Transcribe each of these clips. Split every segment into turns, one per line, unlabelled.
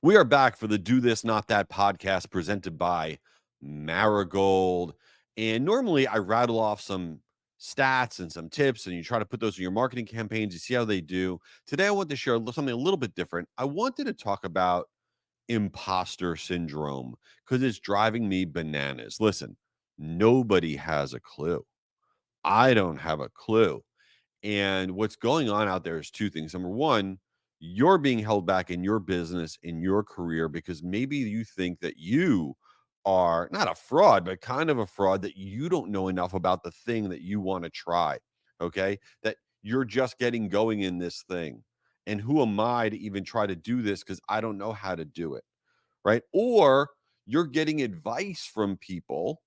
We are back for the Do This Not That podcast presented by Marigold. And normally I rattle off some stats and some tips, and you try to put those in your marketing campaigns. You see how they do. Today, I want to share something a little bit different. I wanted to talk about imposter syndrome because it's driving me bananas. Listen, nobody has a clue. I don't have a clue. And what's going on out there is two things. Number one, you're being held back in your business, in your career, because maybe you think that you are not a fraud, but kind of a fraud, that you don't know enough about the thing that you want to try. Okay. That you're just getting going in this thing. And who am I to even try to do this? Because I don't know how to do it. Right. Or you're getting advice from people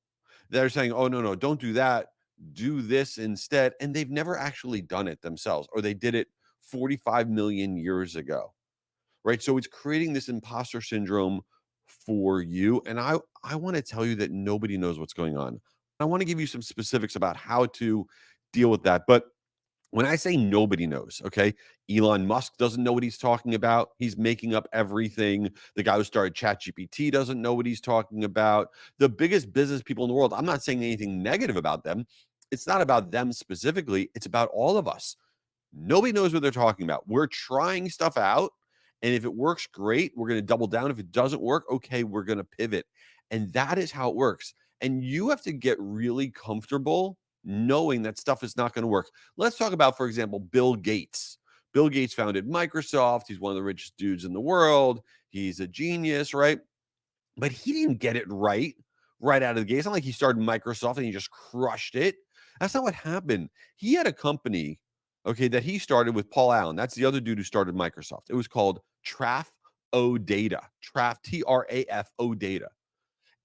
that are saying, oh, no, no, don't do that. Do this instead. And they've never actually done it themselves, or they did it 45 million years ago. Right. So it's creating this imposter syndrome for you. And I want to tell you that nobody knows what's going on. I want to give you some specifics about how to deal with that. But when I say nobody knows, okay, Elon Musk doesn't know what he's talking about. He's making up everything. The guy who started ChatGPT doesn't know what he's talking about. The biggest business people in the world, I'm not saying anything negative about them. It's not about them specifically, it's about all of us. Nobody knows what they're talking about. We're trying stuff out. And if it works, great. We're going to double down. If it doesn't work, okay, we're going to pivot. And that is how it works. And you have to get really comfortable knowing that stuff is not going to work. Let's talk about, for example, Bill Gates. Bill Gates founded Microsoft. He's one of the richest dudes in the world. He's a genius, right? But he didn't get it right out of the gate. It's not like he started Microsoft and he just crushed it. That's not what happened. He had a company, okay, that he started with Paul Allen. That's the other dude who started Microsoft. It was called Traf O Data. Traf, Trafo Data.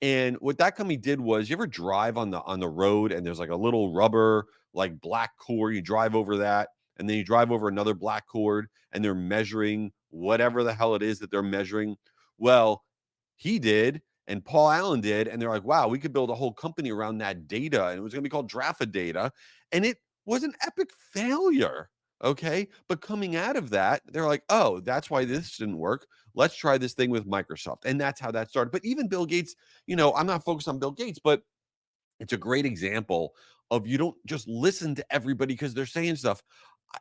And what that company did was, you ever drive on the road and there's like a little rubber like black cord, you drive over that, and then you drive over another black cord, and they're measuring whatever the hell it is that they're measuring. Well, he did, and Paul Allen did, and they're like, wow, we could build a whole company around that data, and it was going to be called Traf O Data, and it was an epic failure. Okay, but coming out of that, they're like, oh, that's why this didn't work. Let's try this thing with Microsoft, and that's how that started. But even Bill Gates, I'm not focused on Bill Gates, but it's a great example of, you don't just listen to everybody because they're saying stuff.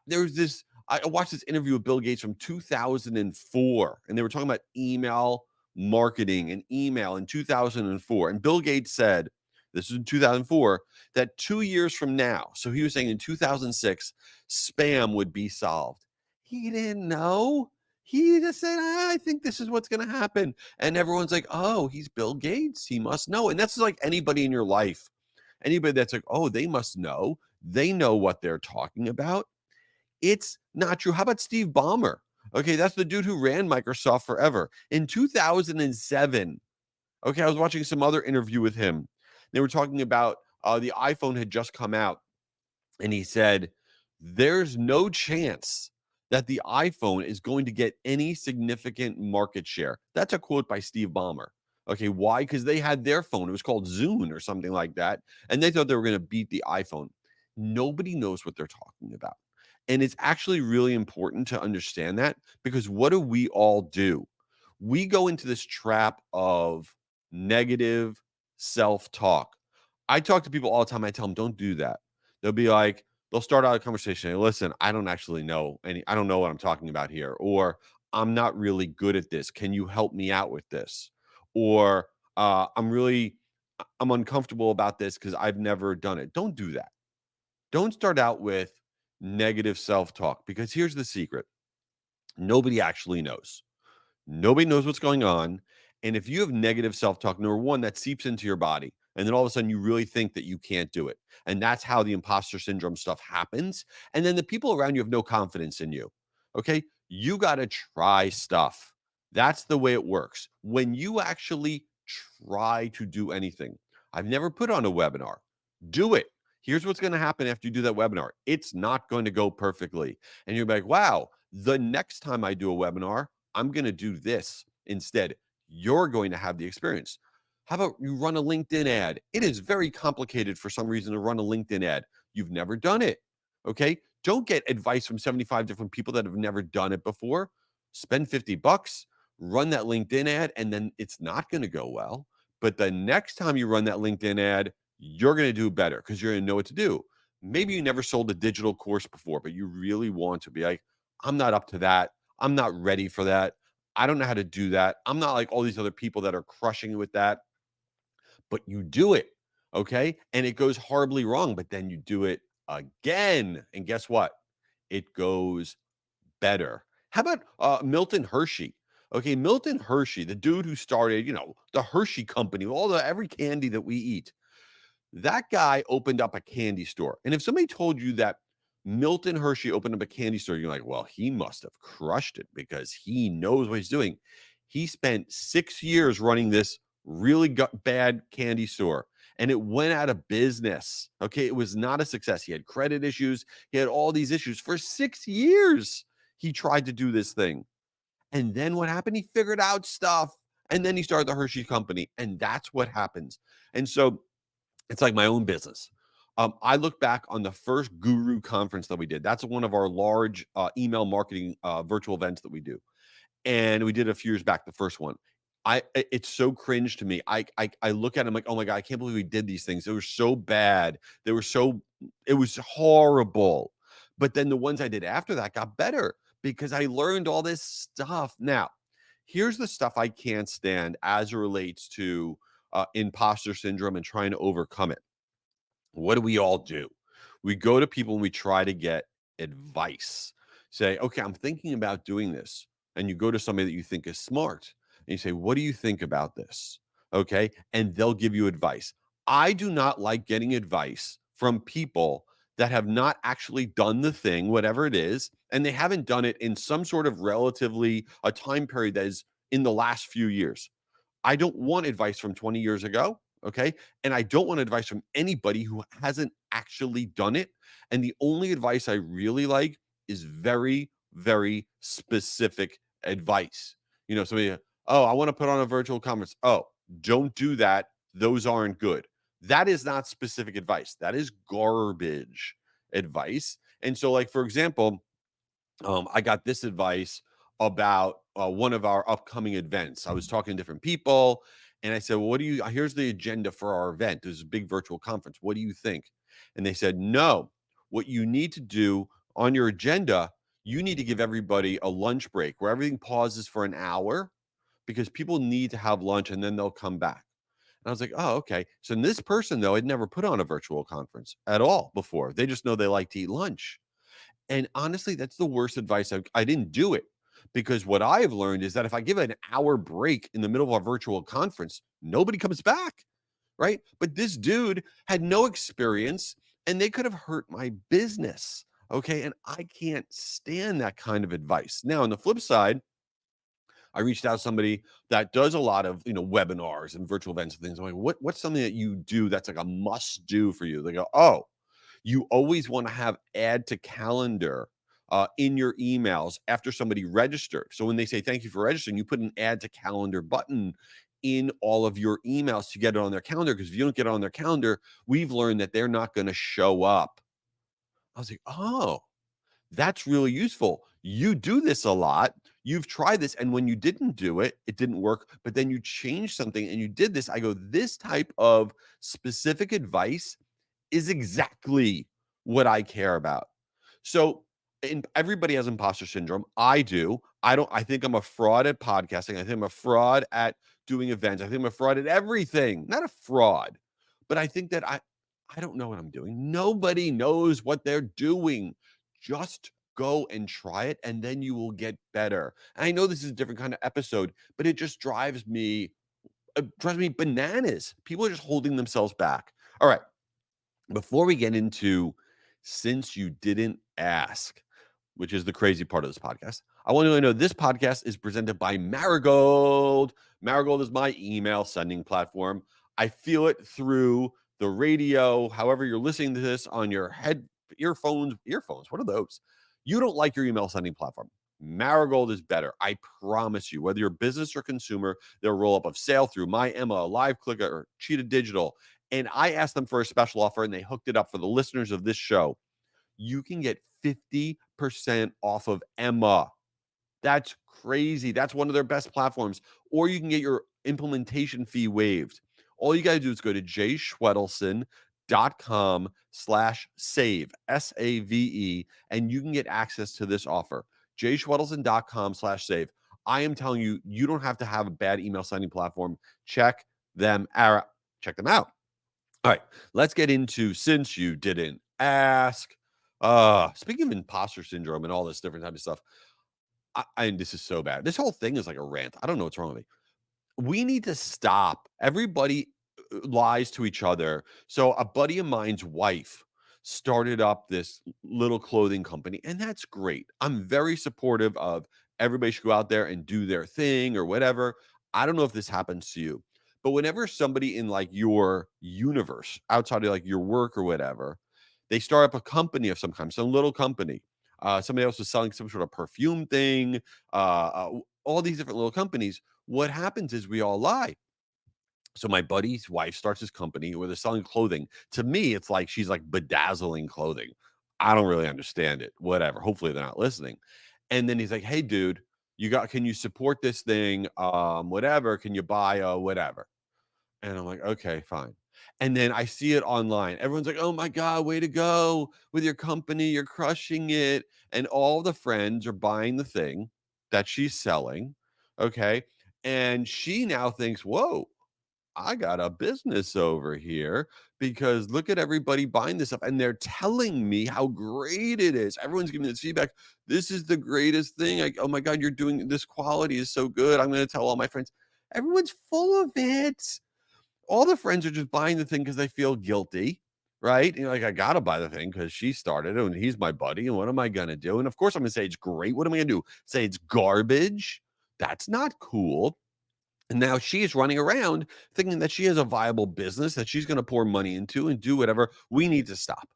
I watched this interview with Bill Gates from 2004, and they were talking about email marketing and email in 2004. And Bill Gates said, this is in 2004, that 2 years from now, so he was saying in 2006, spam would be solved. He didn't know. He just said, I think this is what's going to happen. And everyone's like, oh, he's Bill Gates. He must know. And that's like anybody in your life. Anybody that's like, oh, they must know. They know what they're talking about. It's not true. How about Steve Ballmer? Okay, that's the dude who ran Microsoft forever. In 2007, okay, I was watching some other interview with him. They were talking about the iPhone had just come out, and he said, there's no chance that the iPhone is going to get any significant market share. That's a quote by Steve Ballmer. Okay, why? Because they had their phone. It was called Zune or something like that. And they thought they were going to beat the iPhone. Nobody knows what they're talking about. And it's actually really important to understand that, because what do we all do? We go into this trap of negative self talk. I talk to people all the time. I tell them, don't do that. They'll be like, they'll start out a conversation. Hey, listen, I don't actually know I don't know what I'm talking about here. Or I'm not really good at this. Can you help me out with this? Or I'm uncomfortable about this because I've never done it. Don't do that. Don't start out with negative self-talk, because here's the secret. Nobody actually knows. Nobody knows what's going on. And if you have negative self talk, number one, that seeps into your body. And then all of a sudden, you really think that you can't do it. And that's how the imposter syndrome stuff happens. And then the people around you have no confidence in you. Okay. You got to try stuff. That's the way it works. When you actually try to do anything, I've never put on a webinar. Do it. Here's what's going to happen after you do that webinar. It's not going to go perfectly. And you're like, wow, the next time I do a webinar, I'm going to do this instead. You're going to have the experience. How about you run a LinkedIn ad? It is very complicated for some reason to run a LinkedIn ad. You've never done it. Okay. Don't get advice from 75 different people that have never done it before. Spend $50, run that LinkedIn ad, and then it's not going to go well. But the next time you run that LinkedIn ad, you're going to do better because you're going to know what to do. Maybe you never sold a digital course before, but you really want to be like, I'm not up to that. I'm not ready for that. I don't know how to do that. I'm not like all these other people that are crushing it with that, but you do it. Okay. And it goes horribly wrong, but then you do it again. And guess what? It goes better. How about Milton Hershey? Okay, Milton Hershey, the dude who started, the Hershey company, every candy that we eat. That guy opened up a candy store. And if somebody told you that Milton Hershey opened up a candy store, you're like, well, he must have crushed it because he knows what he's doing. He spent 6 years running this really bad candy store and it went out of business. Okay, it was not a success. He had credit issues. He had all these issues for 6 years. He tried to do this thing. And then what happened? He figured out stuff. And then he started the Hershey company. And that's what happens. And so it's like my own business. I look back on the first Guru conference that we did. That's one of our large email marketing virtual events that we do, and we did a few years back. The first one, it's so cringe to me. I look at it, I'm like, oh my god, I can't believe we did these things. They were so bad. It was horrible. But then the ones I did after that got better because I learned all this stuff. Now, here's the stuff I can't stand as it relates to imposter syndrome and trying to overcome it. What do we all do? We go to people and we try to get advice. Say, okay, I'm thinking about doing this. And you go to somebody that you think is smart and you say, what do you think about this? Okay. And they'll give you advice. I do not like getting advice from people that have not actually done the thing, whatever it is, and they haven't done it in some sort of relatively a time period that is in the last few years. I don't want advice from 20 years ago. Okay. And I don't want advice from anybody who hasn't actually done it. And the only advice I really like is very, very specific advice. Somebody, oh, I want to put on a virtual conference. Oh, don't do that. Those aren't good. That is not specific advice. That is garbage advice. And so, like, for example, I got this advice about one of our upcoming events. I was talking to different people and I said, well, here's the agenda for our event. There's a big virtual conference. What do you think? And they said, no, what you need to do on your agenda, you need to give everybody a lunch break where everything pauses for an hour because people need to have lunch and then they'll come back. And I was like, oh, okay. So this person, though, had never put on a virtual conference at all before. They just know they like to eat lunch. And honestly, that's the worst advice. I didn't do it because what I have learned is that if I give an hour break in the middle of a virtual conference, nobody comes back, right? But this dude had no experience and they could have hurt my business. Okay. And I can't stand that kind of advice. Now, on the flip side, I reached out to somebody that does a lot of, webinars and virtual events and things. I'm like, what's something that you do that's like a must do for you? They go, oh, you always want to have add to calendar in your emails after somebody registered. So when they say thank you for registering, you put an add to calendar button in all of your emails to get it on their calendar. Because if you don't get it on their calendar, we've learned that they're not going to show up. I was like, oh, that's really useful. You do this a lot. You've tried this. And when you didn't do it, it didn't work. But then you changed something and you did this. I go, this type of specific advice is exactly what I care about. So everybody has imposter syndrome. I do. I think I'm a fraud at podcasting. I think I'm a fraud at doing events. I think I'm a fraud at everything. Not a fraud, but I think that I don't know what I'm doing. Nobody knows what they're doing. Just go and try it and then you will get better. And I know this is a different kind of episode, but it just drives me bananas. People are just holding themselves back. All right. Before we get into since you didn't ask, which is the crazy part of this podcast, I want you to know this podcast is presented by Marigold. Marigold is my email sending platform. I feel it through the radio, however you're listening to this on your earphones. What are those? You don't like your email sending platform. Marigold is better. I promise you, whether you're business or consumer, they'll roll up a sale through My Emma, Live Clicker, or Cheetah Digital. And I asked them for a special offer and they hooked it up for the listeners of this show. You can get 50% off of Emma. That's crazy. That's one of their best platforms. Or you can get your implementation fee waived. All you got to do is go to jayschwedelson.com/save, SAVE, and you can get access to this offer. jayschwedelson.com/save. I am telling you, you don't have to have a bad email signing platform. Check them out. Check them out. All right, let's get into since you didn't ask. Speaking of imposter syndrome and all this different type of stuff, and this is so bad. This whole thing is like a rant. I don't know what's wrong with me. We need to stop. Everybody lies to each other. So a buddy of mine's wife started up this little clothing company, and that's great. I'm very supportive of everybody should go out there and do their thing or whatever. I don't know if this happens to you, but whenever somebody in like your universe, outside of like your work or whatever, they start up a company of some kind, some little company. Somebody else was selling some sort of perfume thing, all these different little companies. What happens is we all lie. So my buddy's wife starts his company where they're selling clothing. To me, it's like she's like bedazzling clothing. I don't really understand it. Whatever. Hopefully they're not listening. And then he's like, "Hey, dude, can you support this thing? Whatever. Can you buy whatever?" And I'm like, "Okay, fine." And then I see it online. Everyone's like, "Oh my God, way to go with your company. You're crushing it." And all the friends are buying the thing that she's selling. Okay. And she now thinks, "Whoa, I got a business over here because look at everybody buying this stuff and they're telling me how great it is. Everyone's giving me this feedback. This is the greatest thing. Like, oh my God, you're doing this quality is so good. I'm going to tell all my friends." Everyone's full of it. All the friends are just buying the thing because they feel guilty, right? Like, I gotta buy the thing because she started it and he's my buddy. And what am I gonna do? And of course, I'm gonna say it's great. What am I gonna do? Say it's garbage? That's not cool. And now she is running around thinking that she has a viable business that she's going to pour money into and do whatever. We need to stop.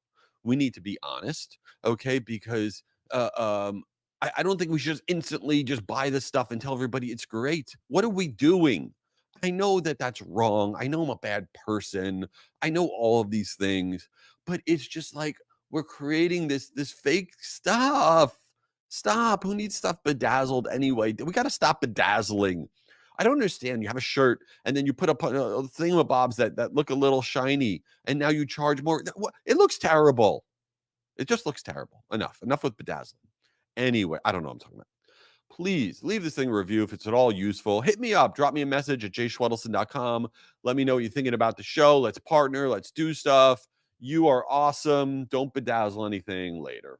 We need to be honest, okay? Because uh, um, I don't think we should just instantly just buy this stuff and tell everybody it's great. What are we doing? I know that that's wrong. I know I'm a bad person. I know all of these things, but it's just like we're creating this fake stuff. Stop. Who needs stuff bedazzled anyway? We got to stop bedazzling. I don't understand. You have a shirt and then you put up thingamabobs that look a little shiny, and now you charge more. It looks terrible. It just looks terrible. Enough with bedazzling. Anyway, I don't know what I'm talking about. Please leave this thing a review if it's at all useful. Hit me up. Drop me a message at jayschwedelson.com. Let me know what you're thinking about the show. Let's partner. Let's do stuff. You are awesome. Don't bedazzle anything later.